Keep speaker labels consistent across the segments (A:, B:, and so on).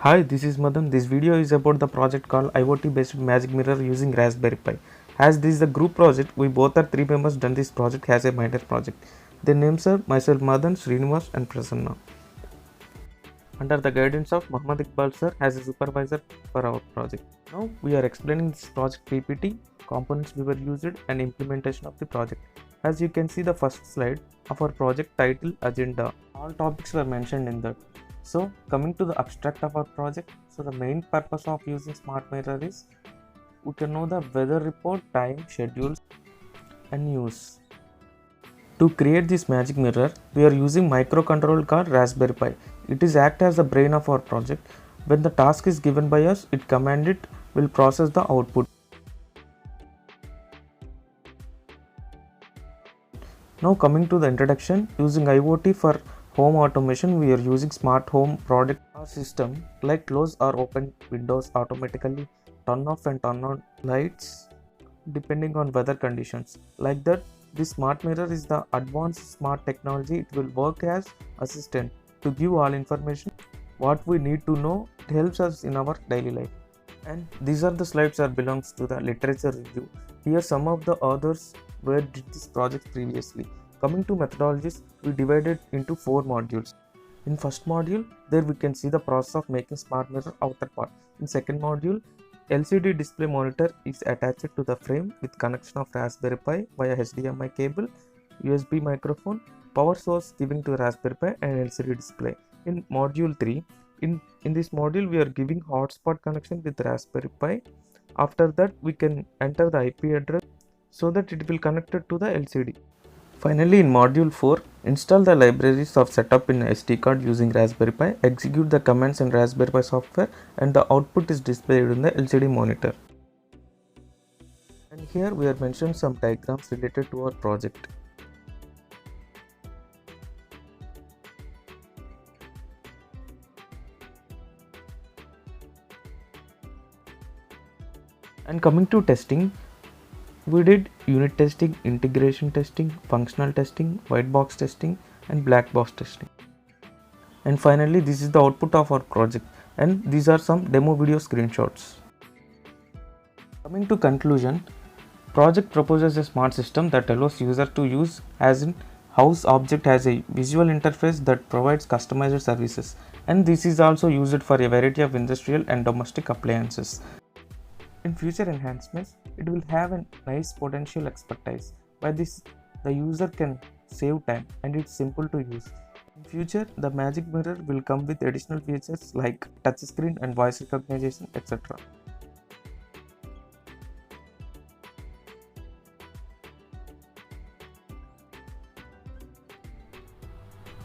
A: Hi, this is Madan. This video is about the project called IoT based Magic Mirror using Raspberry Pi. As this is a group project, we both are 3 members done this project as a minor project. Their names are myself Madan, Srinivas and Prasanna. Under the guidance of Muhammad Iqbal sir as a supervisor for our project. Now we are explaining this project PPT, components we were used and implementation of the project. As you can see the first slide of our project title agenda. All topics were mentioned in that. So coming to the abstract of our project, so the main purpose of using Smart Mirror is we can know the weather report, time, schedules and use. To create this magic mirror, we are using microcontroller called Raspberry Pi. It is act as the brain of our project. When the task is given by us, it command it will process the output. Now coming to the introduction, using IoT for home automation, we are using smart home product or system like close or open windows automatically, turn off and turn on lights depending on weather conditions. Like that, this smart mirror is the advanced smart technology. It will work as assistant to give all information what we need to know. It helps us in our daily life. And these are the slides that belongs to the literature review. Here some of the authors where did this project previously. Coming to methodologies, we divided into 4 modules. In first module, there we can see the process of making smart mirror outer part. In second module, LCD display monitor is attached to the frame with connection of Raspberry Pi via HDMI cable, USB microphone, power source giving to Raspberry Pi and LCD display. In module 3, in this module we are giving hotspot connection with Raspberry Pi. After that we can enter the IP address so that it will connected to the LCD. Finally, in module 4, install the libraries of setup in SD card using Raspberry Pi, execute the commands in Raspberry Pi software and the output is displayed in the LCD monitor. And here we are mentioned some diagrams related to our project. And coming to testing, we did unit testing, integration testing, functional testing, white box testing and black box testing. And finally, this is the output of our project and these are some demo video screenshots. Coming to conclusion, project proposes a smart system that allows user to use as in house object has a visual interface that provides customized services, and this is also used for a variety of industrial and domestic appliances. In future enhancements, it will have a nice potential expertise. By this, the user can save time and it's simple to use. In future, the Magic Mirror will come with additional features like touchscreen and voice recognition, etc.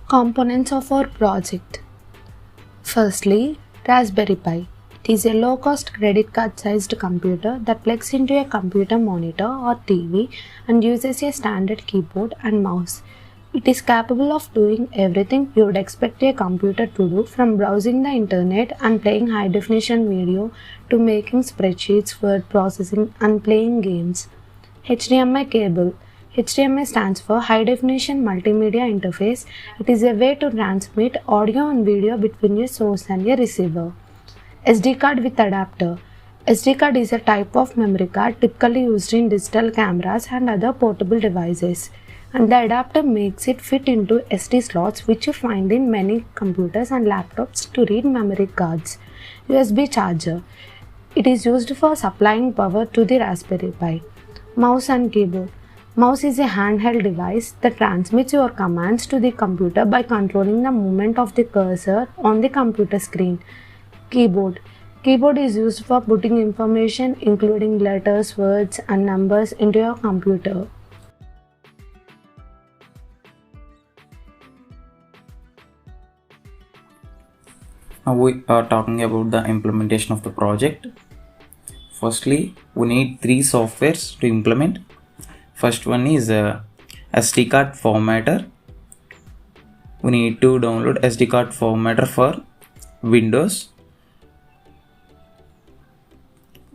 B: Components of our project. Firstly, Raspberry Pi. It is a low-cost credit card-sized computer that plugs into a computer monitor or TV and uses a standard keyboard and mouse. It is capable of doing everything you would expect a computer to do, from browsing the internet and playing high-definition video to making spreadsheets, word processing and playing games. HDMI cable. HDMI stands for High Definition Multimedia Interface. It is a way to transmit audio and video between a source and a receiver. SD card with adapter. SD card is a type of memory card typically used in digital cameras and other portable devices, and the adapter makes it fit into SD slots which you find in many computers and laptops to read memory cards. USB charger. It is used for supplying power to the Raspberry Pi. Mouse and keyboard. Mouse is a handheld device that transmits your commands to the computer by controlling the movement of the cursor on the computer screen. Keyboard. Keyboard is used for putting information including letters, words and numbers into your computer.
C: Now we are talking about the implementation of the project. Firstly, we need 3 softwares to implement. First one is SD card formatter. We need to download SD card formatter for Windows.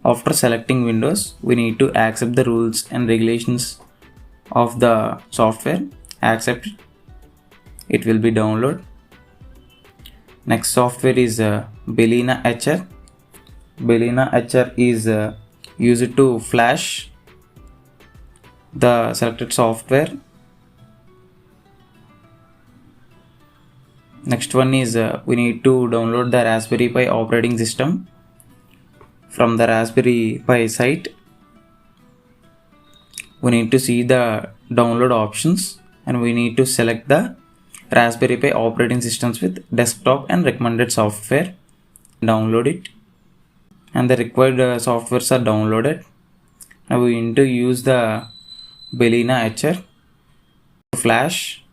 C: After selecting Windows, we need to accept the rules and regulations of the software. Accept it will be downloaded. Next software is Belina Etcher. Belina Etcher is used to flash the selected software. Next one is we need to download the Raspberry Pi operating system from the Raspberry Pi site. We need to see the download options and we need to select the Raspberry Pi operating systems with desktop and recommended software. Download it, and the required softwares are downloaded. Now we need to use the Belina Etcher to flash,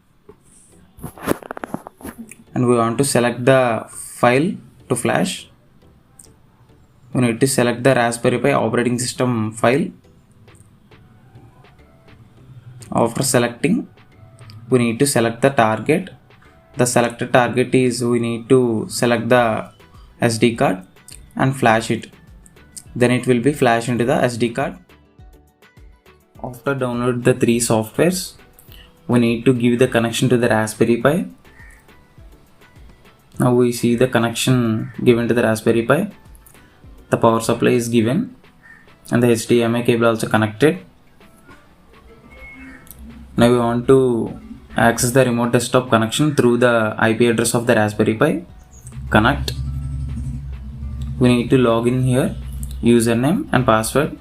C: and we want to select the file to flash. We need to select the Raspberry Pi operating system file. After selecting, we need to select the target. The selected target is we need to select the SD card and flash it. Then it will be flashed into the SD card. After download the 3 softwares, we need to give the connection to the Raspberry Pi. Now we see the connection given to the Raspberry Pi. The power supply is given and the HDMI cable also connected. Now we want to access the remote desktop connection through the IP address of the Raspberry Pi. Connect. We need to log in here. Username and password.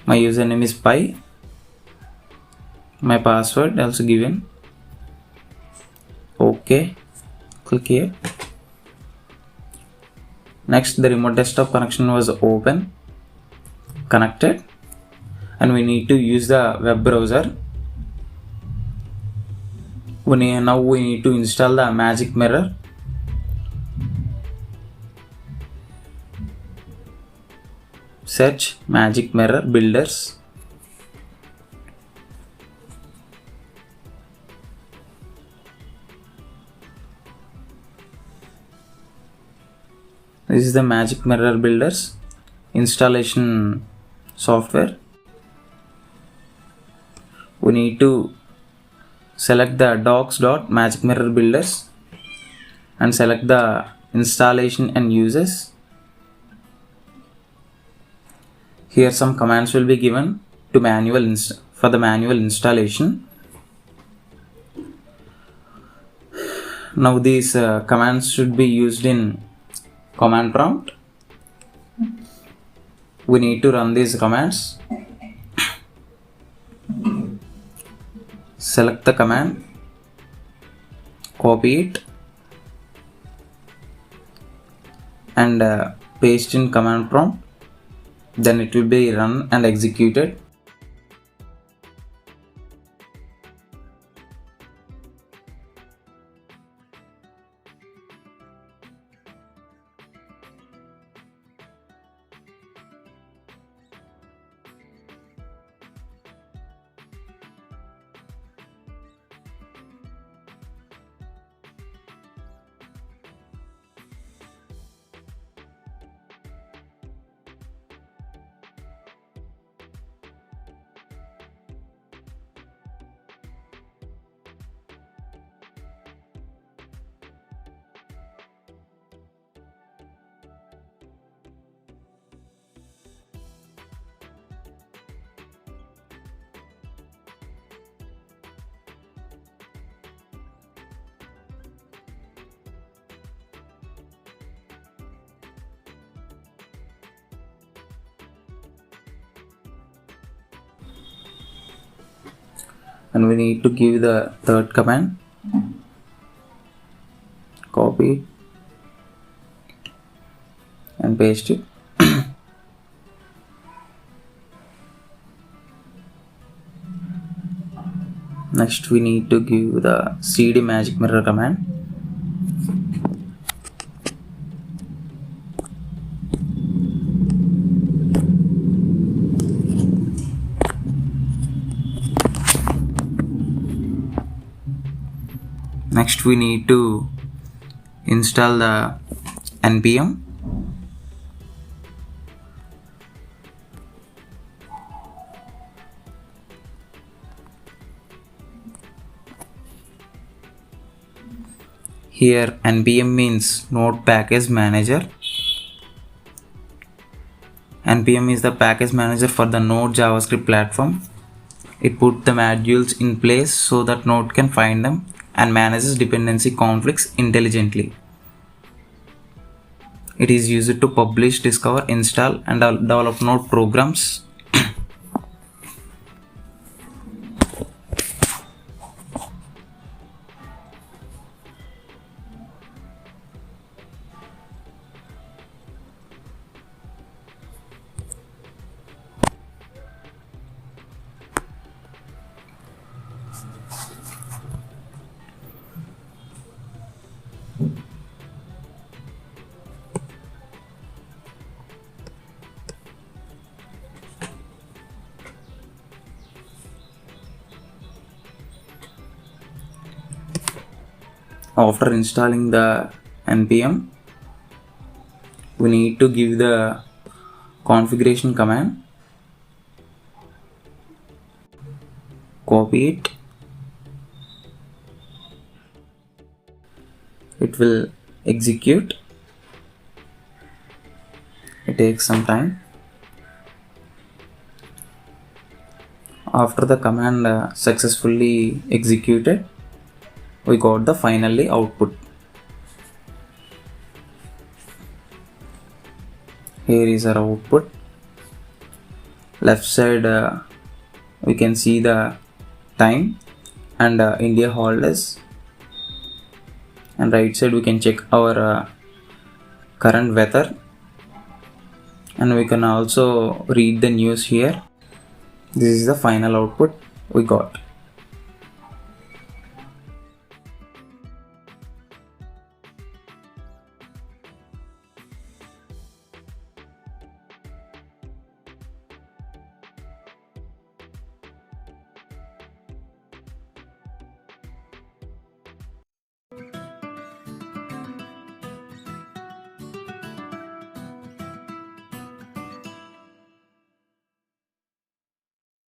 C: My username is Pi. My password also given. OK. Click here. Next, the remote desktop connection was open, connected, and we need to use the web browser. Now we need to install the Magic Mirror. Search Magic Mirror Builders. This is the Magic Mirror Builders installation software. We need to select the docs.magicmirrorbuilders and select the installation and uses. Here some commands will be given to for the manual installation. Now these commands should be used in command prompt. We need to run these commands. Select the command, copy it, and paste in command prompt. Then it will be run and executed. And we need to give the third command, copy and paste it. Next we need to give the cd magic mirror command. Next we need to install the npm. Here npm means node package manager. npm is the package manager for the Node JavaScript platform. It puts the modules in place so that Node can find them and manages dependency conflicts intelligently. It is used to publish, discover, install, and develop Node programs. After installing the npm, we need to give the configuration command, copy it. It will execute. It takes some time. After the command successfully executed, we got the finally output. Here is our output. Left side we can see the time and India holidays, and right side we can check our current weather, and we can also read the news here. This is the final output we got.